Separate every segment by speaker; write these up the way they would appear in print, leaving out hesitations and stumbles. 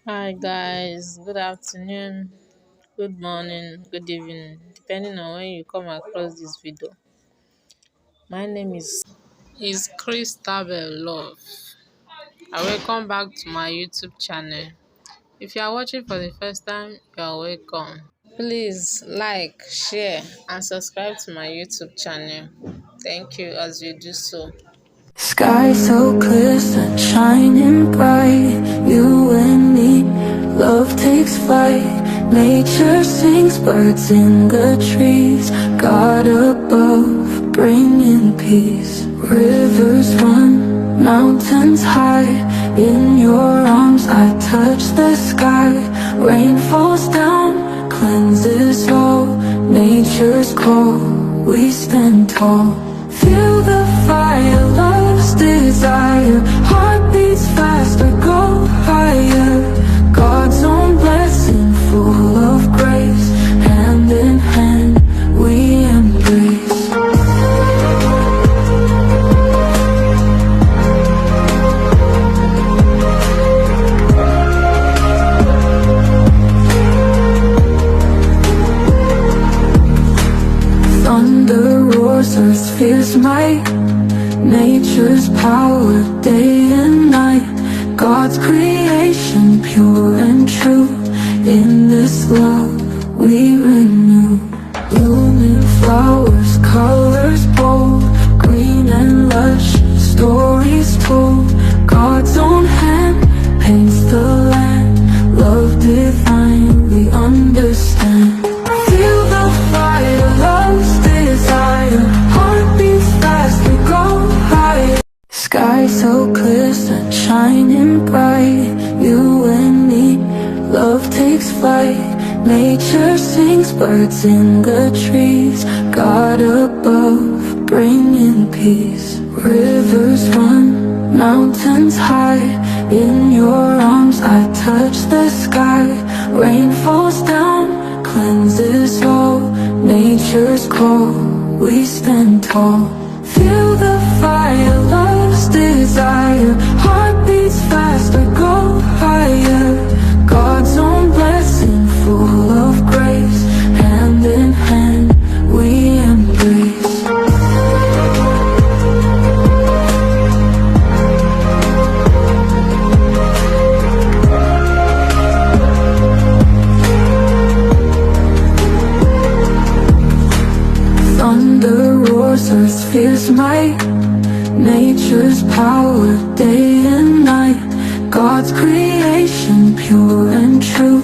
Speaker 1: Hi guys, good afternoon, good morning, good evening, depending on when you come across this video. My name is Christabel Love. I welcome back to my YouTube channel. If you are watching for the first time, you are welcome. Please like, share, and subscribe to my YouTube channel. Thank you as you do so.
Speaker 2: Sky so clear, sun shining bright. You and me, love takes flight. Nature sings, birds in the trees. God above, bringing peace. Rivers run, mountains high. In your arms I touch the sky. Rain falls down, cleanses all. Nature's call, we stand tall. Feel the fire, love's desire. Heart beats faster, go higher. God's own blessing, full of grace. Hand in hand, we embrace. Thunder roars, earth's fierce might. Nature's power, day and night. God's creation, pure and true. In this love we renew. Blooming flowers, colors bold. Green and lush, stories told. God's own hand paints the land. Love divine, we understand. Feel the fire, love's desire. Heart beats fast, we go higher. Sky so clear, sun shining bright. You and me, love takes flight. Nature sings, birds in the trees. God above, bringing peace. Rivers run, mountains high. In your arms I touch the sky. Rain falls down, cleanses all. Nature's call, we stand tall. Feel the fire, love's desire. Heart beats faster, go higher. God's own blessing, full of grace. Hand in hand, we embrace. Thunder roars, earth's fierce might. Nature's power, day and night. God's creation, pure and true.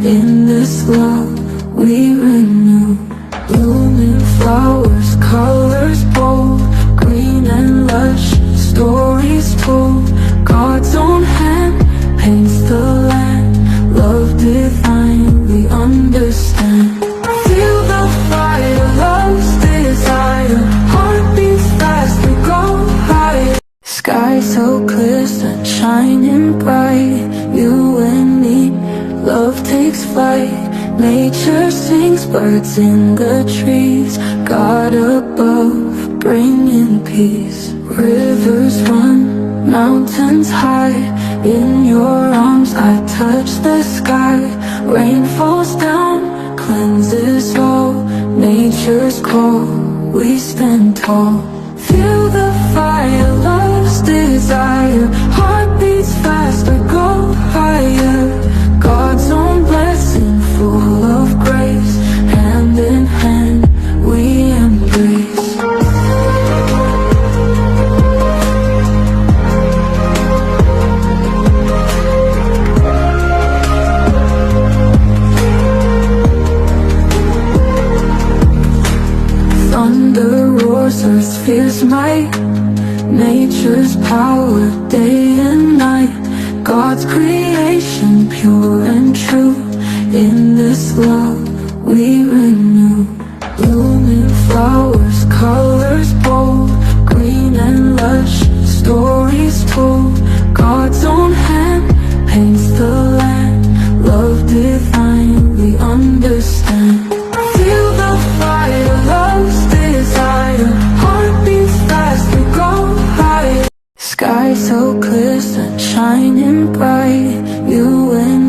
Speaker 2: In this love we renew. Blooming flowers, colors bold. Green and lush, stories told. God's own hand paints the land. Love divine, we understand. Feel the fire, love's desire. Heart beats fast, we go higher. Sky so clear, sun shining bright. You and me, love takes flight. Nature sings, birds in the trees. God above, bringing peace. Rivers run, mountains high. In your arms I touch the sky. Rain falls down, cleanses all. Nature's call, we stand tall. Feel the fire, love's desire. Heart beats faster, go higher. God's own blessing, full of grace. Hand in hand, we embrace. Thunder roars, earth's fierce might. Nature's power, day and night. God's creation, pure and true. In this love we renew. Blooming flowers, colors bold. Green and lush, stories told. God's own hand paints the land. Love divine, we understand. Feel the fire, love's desire. Heart beats fast, we go higher. Sky so clear, sun shining bright. You and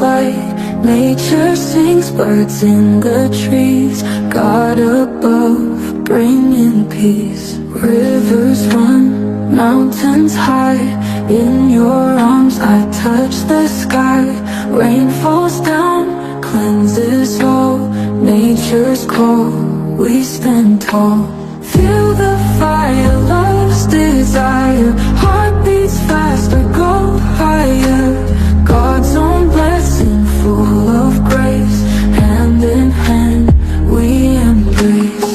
Speaker 2: flight. Nature sings, birds in the trees. God above, bringing peace. Rivers run, mountains hide. In your arms I touch the sky. Rain falls down, cleanses all. Nature's call, we stand tall. Feel the fire, love's desire. Heart beats faster, go higher. God's own blessing, full of grace. Hand in hand, we embrace.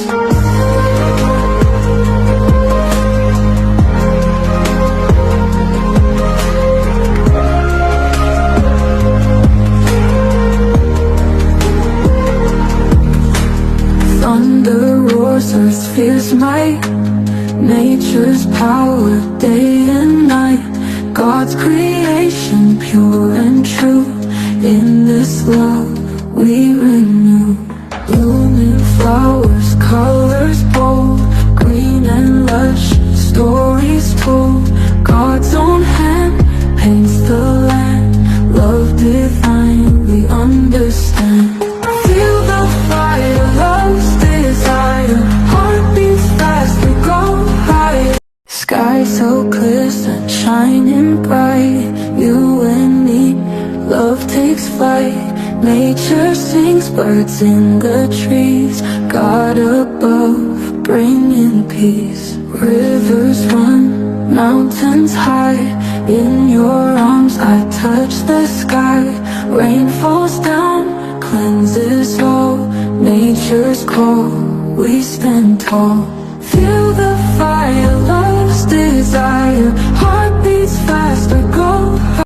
Speaker 2: Thunder roars, earth's fierce might. Nature's power, day and night. God's creation, pure and true. In this love we renew. Blooming flowers, colors bold. Green and lush, stories told. God's own hand paints the land. Love divine, we understand. Feel the fire, love's desire. Heart beats fast, we go higher. Sky so clear, sun shining bright. You and me, love takes flight. Nature sings, birds in the trees. God above, bringing peace. Rivers run, mountains hide. In your arms I touch the sky. Rain falls down, cleanses all. Nature's call, we stand tall.